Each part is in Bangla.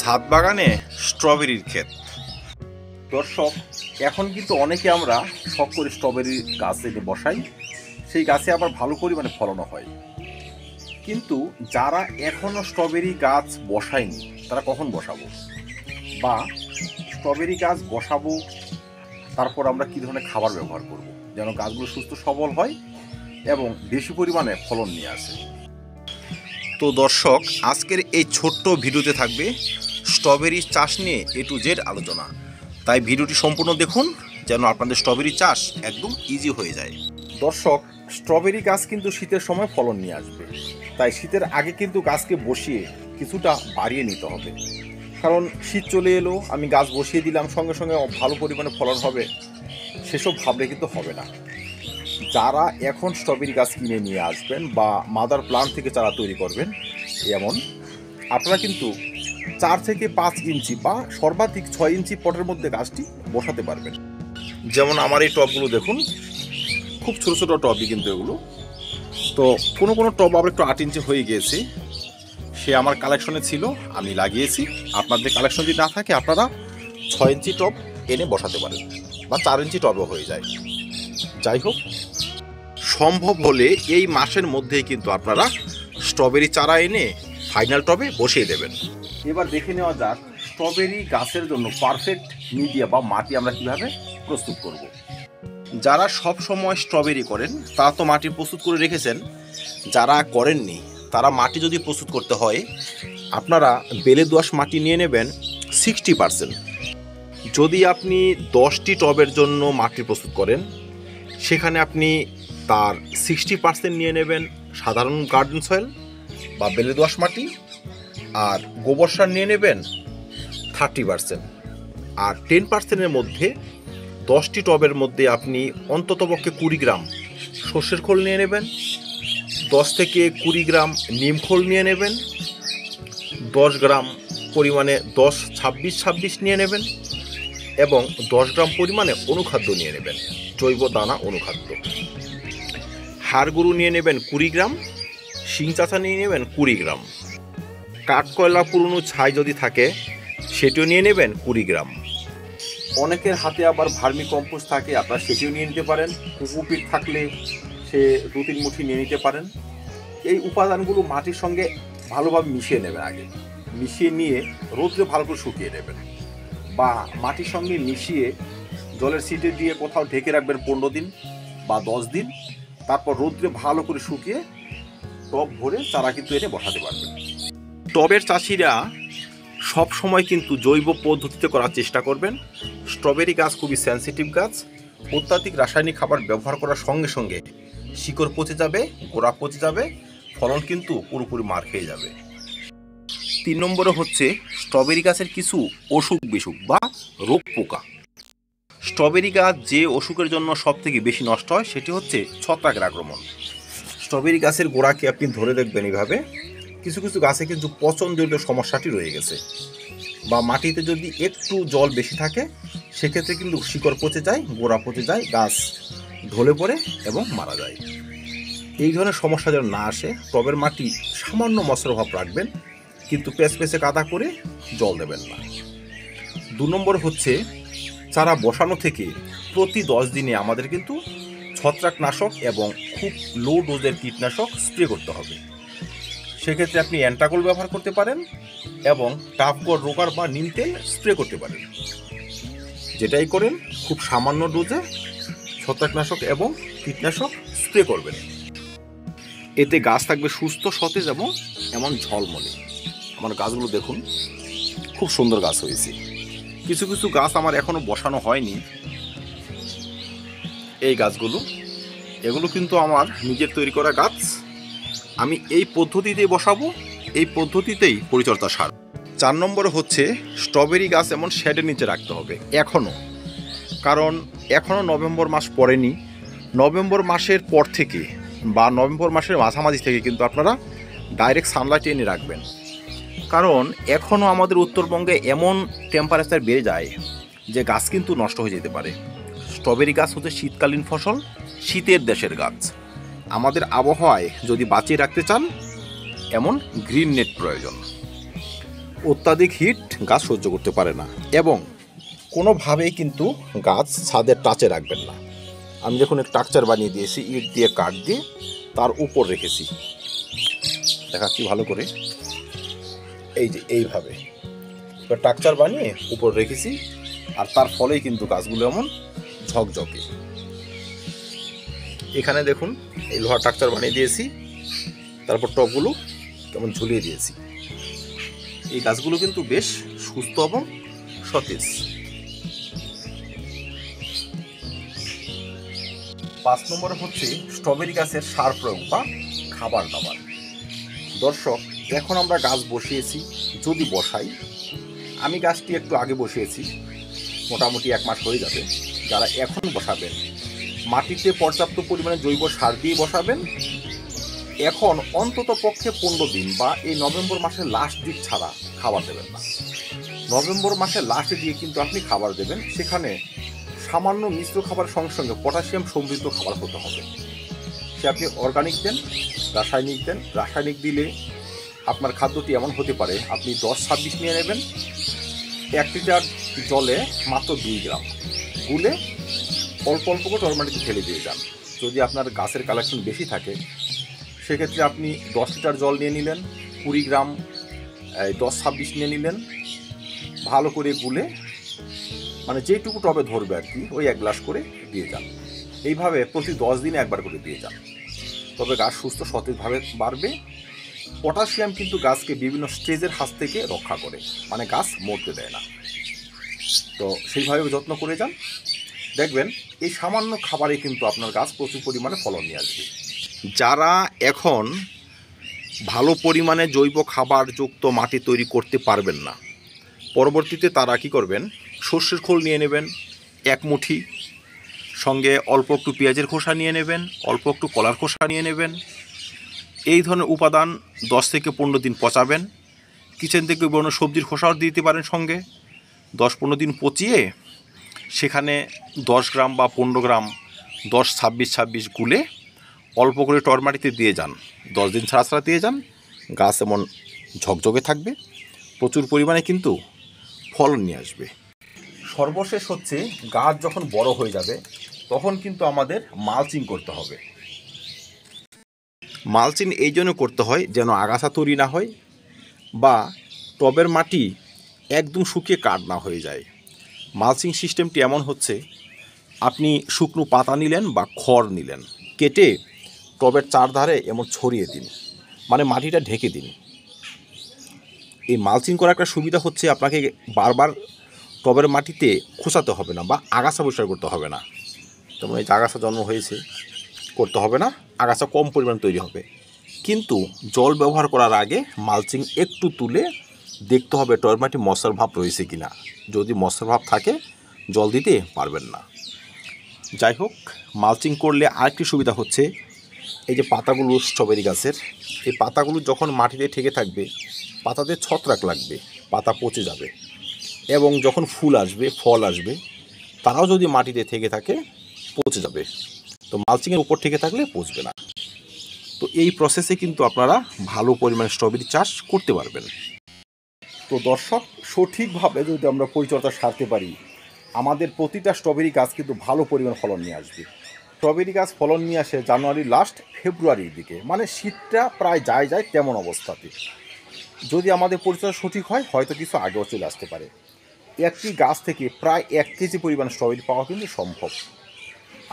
ছাদ বাগানে স্ট্রবেরির ক্ষেত। দর্শক, এখন কিন্তু অনেকে আমরা শখ করে স্ট্রবেরির গাছ এনে বসাই, সেই গাছে আবার ভালো পরিমাণে ফলনও হয়। কিন্তু যারা এখনো স্ট্রবেরি গাছ বসায়নি তারা কখন বসাবো, বা স্ট্রবেরি গাছ বসাবো তারপর আমরা কী ধরনের খাবার ব্যবহার করব যেন গাছগুলো সুস্থ সবল হয় এবং বেশি পরিমাণে ফলন নিয়ে আসে। তো দর্শক, আজকের এই ছোট্ট ভিডিওতে থাকবে স্ট্রবেরি চাষ নিয়ে A to Z আলোচনা। তাই ভিডিওটি সম্পূর্ণ দেখুন যেন আপনাদের স্ট্রবেরি চাষ একদম ইজি হয়ে যায়। দর্শক, স্ট্রবেরি গাছ কিন্তু শীতের সময় ফলন নিয়ে আসবে, তাই শীতের আগে কিন্তু গাছকে বসিয়ে কিছুটা বাড়িয়ে নিতে হবে। কারণ শীত চলে এলো, আমি গাছ বসিয়ে দিলাম, সঙ্গে সঙ্গে ভালো পরিমাণে ফলন হবে, সেসব ভাবলে কিন্তু হবে না। যারা এখন স্ট্রবেরি গাছ কিনে নিয়ে আসবেন বা মাদার প্লান্ট থেকে চারা তৈরি করবেন, এমন আপনারা কিন্তু 4 থেকে 5 ইঞ্চি বা সর্বাধিক 6 ইঞ্চি পটের মধ্যে গাছটি বসাতে পারবেন। যেমন আমার এই টবগুলো দেখুন, খুব ছোটো ছোটো টবই কিন্তু এগুলো। তো কোনো কোনো টব আবার একটু 8 ইঞ্চি হয়ে গিয়েছে, সে আমার কালেকশনে ছিল, আমি লাগিয়েছি। আপনাদের কালেকশন যদি না থাকে আপনারা 6 ইঞ্চি টব এনে বসাতে পারেন বা 4 ইঞ্চি টবও হয়ে যায়। যাই হোক, সম্ভব হলে এই মাসের মধ্যেই কিন্তু আপনারা স্ট্রবেরি চারা এনে ফাইনাল টবে বসিয়ে দেবেন। এবার দেখে নেওয়া যাক স্ট্রবেরি গাছের জন্য পারফেক্ট মিডিয়া বা মাটি আমরা কিভাবে প্রস্তুত করব। যারা সব সময় স্ট্রবেরি করেন তারা তো মাটি প্রস্তুত করে রেখেছেন, যারা করেননি তারা মাটি যদি প্রস্তুত করতে হয় আপনারা বেলে দোআঁশ মাটি নিয়ে নেবেন 60%। যদি আপনি 10টি টবের জন্য মাটি প্রস্তুত করেন সেখানে আপনি তার 60% নিয়ে নেবেন সাধারণ গার্ডেন সয়েল বা বেলে দোআঁশ মাটি, আর গোবর সার নিয়ে নেবেন 30%। আর 10%-এর মধ্যে 10টি টবের মধ্যে আপনি অন্ততপক্ষে 20 গ্রাম সর্ষের খোল নিয়ে নেবেন, 10 থেকে 20 গ্রাম নিম খোল নিয়ে নেবেন, 10 গ্রাম পরিমাণে 10-26-26 নিয়ে নেবেন এবং 10 গ্রাম পরিমাণে অনুখাদ্য নিয়ে নেবেন, জৈব দানা অনুখাদ্য। হাড় গরু নিয়ে নেবেন 20 গ্রাম, শিং চাচা নিয়ে নেবেন 20 গ্রাম, কাঠকয়লা পুরনো ছাই যদি থাকে সেটিও নিয়ে নেবেন 20 গ্রাম। অনেকের হাতে আবার ভার্মি কম্পোস্ট থাকে, আপনারা সেটিও নিয়ে নিতে পারেন। কোকোপিট থাকলে সে 2-3 মুঠি নিয়ে নিতে পারেন। এই উপাদানগুলো মাটির সঙ্গে ভালোভাবে মিশিয়ে নেবেন, আগে মিশিয়ে নিয়ে রোদ্রে ভালো করে শুকিয়ে নেবেন, বা মাটির সঙ্গে মিশিয়ে জলের ছিটে দিয়ে কোথাও ঢেকে রাখবেন 15 দিন বা 10 দিন। তারপর রোদ্রে ভালো করে শুকিয়ে টব ভরে চারা কিন্তু এনে বসাতে পারবেন। টবের চাষিরা সব সময় কিন্তু জৈব পদ্ধতিতে করার চেষ্টা করবেন। স্ট্রবেরি গাছ খুবই সেন্সিটিভ গাছ, অত্যাধিক রাসায়নিক খাবার ব্যবহার করার সঙ্গে সঙ্গে শিকড় পচে যাবে, গোড়া পচে যাবে, ফলন কিন্তু পুরোপুরি মার খেয়ে যাবে। 3 নম্বরে হচ্ছে স্ট্রবেরি গাছের কিছু অসুখ বিসুখ বা রোগ পোকা। স্ট্রবেরি গাছ যে অসুখের জন্য সব থেকে বেশি নষ্ট হয় সেটি হচ্ছে ছত্রাকের আক্রমণ। স্ট্রবেরি গাছের গোড়াকে আপনি ধরে দেখবেন এইভাবে, কিছু কিছু গাছে কিন্তু পচনজনিত সমস্যাটি রয়ে গেছে, বা মাটিতে যদি একটু জল বেশি থাকে সেক্ষেত্রে কিন্তু শিকড় পচে যায়, গোড়া পচে যায়, গাছ ঢলে পড়ে এবং মারা যায়। এই ধরনের সমস্যা যেন না আসে টবের মাটি সামান্য মশার রাখবেন, কিন্তু পেঁচে কাদা করে জল দেবেন না। 2 নম্বর হচ্ছে চারা বসানো থেকে প্রতি 10 দিনে আমাদের কিন্তু ছত্রাকনাশক এবং খুব লো ডোজের কীটনাশক স্প্রে করতে হবে। সেক্ষেত্রে আপনি অ্যান্টাকল ব্যবহার করতে পারেন এবং টাফগড় রোগার বা নিম তেল স্প্রে করতে পারেন। যেটাই করেন খুব সামান্য ডোজে ছত্রাকনাশক এবং কীটনাশক স্প্রে করবেন। এতে গাছ থাকবে সুস্থ, সতেজ এবং এমন ঝলমলে। আমার গাছগুলো দেখুন, খুব সুন্দর গাছ হয়েছে। কিছু কিছু গাছ আমার এখনো বসানো হয়নি, এই গাছগুলো, এগুলো কিন্তু আমার নিজের তৈরি করা গাছ। আমি এই পদ্ধতিতেই বসাবো, এই পদ্ধতিতেই পরিচর্যা সার। 4 নম্বরে হচ্ছে স্ট্রবেরি গাছ এমন শেডের নিচে রাখতে হবে এখনও, কারণ এখনও নভেম্বর মাস পড়েনি। নভেম্বর মাসের পর থেকে বা নভেম্বর মাসের মাঝামাঝি থেকে কিন্তু আপনারা ডাইরেক্ট সানলাইট এনে রাখবেন, কারণ এখনও আমাদের উত্তরবঙ্গে এমন টেম্পারেচার বেড়ে যায় যে গাছ কিন্তু নষ্ট হয়ে যেতে পারে। স্ট্রবেরি গাছ হচ্ছে শীতকালীন ফসল, শীতের দেশের গাছ। আমাদের আবহাওয়ায় যদি বাঁচিয়ে রাখতে চান এমন গ্রিন নেট প্রয়োজন। অত্যাধিক হিট গাছ সহ্য করতে পারে না, এবং কোনোভাবেই কিন্তু গাছ ছাদের টাচে রাখবেন না। আমি যখন এক স্ট্রাকচার বানিয়ে দিয়েছি, ইট দিয়ে কাঠ দিয়ে তার উপর রেখেছি, দেখাচ্ছি ভালো করে, এই যে এইভাবে স্ট্রাকচার বানিয়ে উপর রেখেছি, আর তার ফলেই কিন্তু গাছগুলো এমন ঝকঝকে। এখানে দেখুন এই লোহার স্ট্রাকচার বানিয়ে দিয়েছি, তারপর টবগুলো কেমন ঝুলিয়ে দিয়েছি। এই গাছগুলো কিন্তু বেশ সুস্থ এবং সতেজ। 5 নম্বরে হচ্ছে স্ট্রবেরি গাছের সার প্রয়োগ বা খাবার দাবার। দর্শক, এখন আমরা গাছ বসিয়েছি, যদি বসাই, আমি গাছটি একটু আগে বসিয়েছি, মোটামুটি 1 মাস হয়ে যাবে। যারা এখন বসাবেন, মাটিতে পর্যাপ্ত পরিমাণে জৈব সার দিয়ে বসাবেন। এখন অন্তত পক্ষে 15 দিন বা এই নভেম্বর মাসের লাস্ট দিক ছাড়া খাবার দেবেন না। নভেম্বর মাসের লাস্টে দিয়ে কিন্তু আপনি খাবার দেবেন, সেখানে সামান্য মিশ্র খাবার সঙ্গে সঙ্গে পটাশিয়াম সমৃদ্ধ খাবার হতে হবে। সে আপনি অর্গানিক দেন, রাসায়নিক দেন। রাসায়নিক দিলে আপনার খাদ্যটি এমন হতে পারে, আপনি 10-26 নিয়ে নেবেন, 1 লিটার জলে মাত্র 2 গ্রাম গুলে অল্প অল্প করে টরমাটিতে ফেলে দিয়ে যান। যদি আপনার গাছের কালেকশন বেশি থাকে, সেক্ষেত্রে আপনি 10 লিটার জল নিয়ে নিলেন, 20 গ্রাম 10-26 নিয়ে নিলেন, ভালো করে গুলে, মানে যেটুকু টবে ধরবে আর কি, ওই 1 গ্লাস করে দিয়ে যান। এইভাবে প্রতি 10 দিনে একবার করে দিয়ে যান, তবে গাছ সুস্থ সতেজভাবে বাড়বে। পটাশিয়াম কিন্তু গাছকে বিভিন্ন স্টেজের হাত থেকে রক্ষা করে, মানে গাছ মরতে দেয় না। তো সেইভাবে যত্ন করে যান, দেখবেন এই সামান্য খাবারে কিন্তু আপনার গাছ প্রচুর পরিমাণে ফলন নিয়ে আসবে। যারা এখন ভালো পরিমাণে জৈব খাবারযুক্ত মাটি তৈরি করতে পারবেন না, পরবর্তীতে তারা কি করবেন, সর্ষের খোল নিয়ে নেবেন 1 মুঠি, সঙ্গে অল্প একটু পেঁয়াজের খোসা নিয়ে নেবেন, অল্প একটু কলার খোসা নিয়ে নেবেন। এই ধরনের উপাদান 10 থেকে 15 দিন পচাবেন। কিচেন থেকে বেরোনো সবজির খোসাও দিতে পারেন সঙ্গে। 10-15 দিন পচিয়ে সেখানে 10 গ্রাম বা 15 গ্রাম 10-26-26 গুলে অল্প করে টরমাটিতে দিয়ে যান। 10 দিন ছাড়া ছাড়া দিয়ে যান, গাছ এমন ঝকঝকে থাকবে, প্রচুর পরিমাণে কিন্তু ফলন নিয়ে আসবে। সর্বশেষ হচ্ছে, গাছ যখন বড় হয়ে যাবে তখন কিন্তু আমাদের মালচিং করতে হবে। মালচিং এই জন্য করতে হয় যেন আগাছা তৈরি না হয়, বা টবের মাটি একদম শুকিয়ে কাঠ না হয়ে যায়। মালচিং সিস্টেমটি এমন হচ্ছে, আপনি শুকনো পাতা নিলেন বা খড় নিলেন, কেটে টবের চারধারে এমন ছড়িয়ে দিন, মানে মাটিটা ঢেকে দিন। এই মালচিং করার একটা সুবিধা হচ্ছে, আপনাকে বারবার টবের মাটিতে খোঁচাতে হবে না, বা আগাছা পরিষ্কার করতে হবে না। যেমন এই যে আগাছা জন্ম হয়েছে, করতে হবে না, আগাছা কম পরিমাণ তৈরি হবে। কিন্তু জল ব্যবহার করার আগে মালচিং একটু তুলে দেখতে হবে টবের মাটি মশার ভাব রয়েছে কিনা। যদি মশার ভাব থাকে, জল দিতে পারবেন না। যাই হোক, মালচিং করলে আরেকটি সুবিধা হচ্ছে, এই যে পাতাগুলো স্ট্রবেরি গাছের, এই পাতাগুলো যখন মাটিতে ঠেকে থাকবে, পাতাতে ছত্রাক লাগবে, পাতা পচে যাবে, এবং যখন ফুল আসবে, ফল আসবে, তারাও যদি মাটিতে থেকে থাকে পচে যাবে। তো মালচিংয়ের উপর থেকে থাকলে পচবে না। তো এই প্রসেসে কিন্তু আপনারা ভালো পরিমাণে স্ট্রবেরি চাষ করতে পারবেন। তো দর্শক, সঠিকভাবে যদি আমরা পরিচর্যা সারতে পারি, আমাদের প্রতিটা স্ট্রবেরি গাছ কিন্তু ভালো পরিমাণ ফলন নিয়ে আসবে। স্ট্রবেরি গাছ ফলন নিয়ে আসে জানুয়ারি লাস্ট, ফেব্রুয়ারির দিকে, মানে শীতটা প্রায় যায় তেমন অবস্থাতে। যদি আমাদের পরিচর্যা সঠিক হয়, হয়তো কিছু আগেও চলে আসতে পারে। একটি গাছ থেকে প্রায় 1 কেজি পরিমাণ স্ট্রবেরি পাওয়া কিন্তু সম্ভব।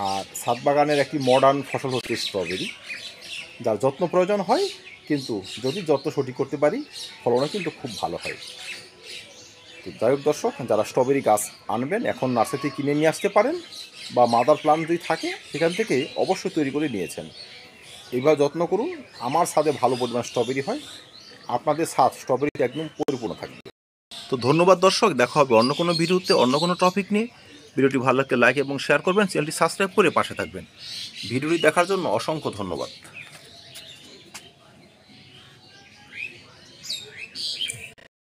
আর ছাদ বাগানের একটি মডার্ন ফসল হচ্ছে স্ট্রবেরি, যার যত্ন প্রয়োজন হয়, কিন্তু যদি যত্ন সঠিক করতে পারি, ফলনও কিন্তু খুব ভালো হয়। তো যাই হোক দর্শক, যারা স্ট্রবেরি গাছ আনবেন, এখন নার্সারি কিনে নিয়ে আসতে পারেন, বা মাদার প্লান্ট যদি থাকে সেখান থেকে অবশ্যই তৈরি করে নিয়েছেন। এইভাবে যত্ন করুন, আমার ছাদে ভালো পরিমাণ স্ট্রবেরি হয়, আপনাদের ছাদ স্ট্রবেরিতে একদম পরিপূর্ণ থাকবে। তো ধন্যবাদ দর্শক, দেখা হবে অন্য কোনো ভিডিওতে, অন্য কোনো টপিক নিয়ে। ভিডিওটি ভালো লাগলে লাইক এবং শেয়ার করবেন, চ্যানেলটি সাবস্ক্রাইব করে পাশে থাকবেন। ভিডিওটি দেখার জন্য অসংখ্য ধন্যবাদ।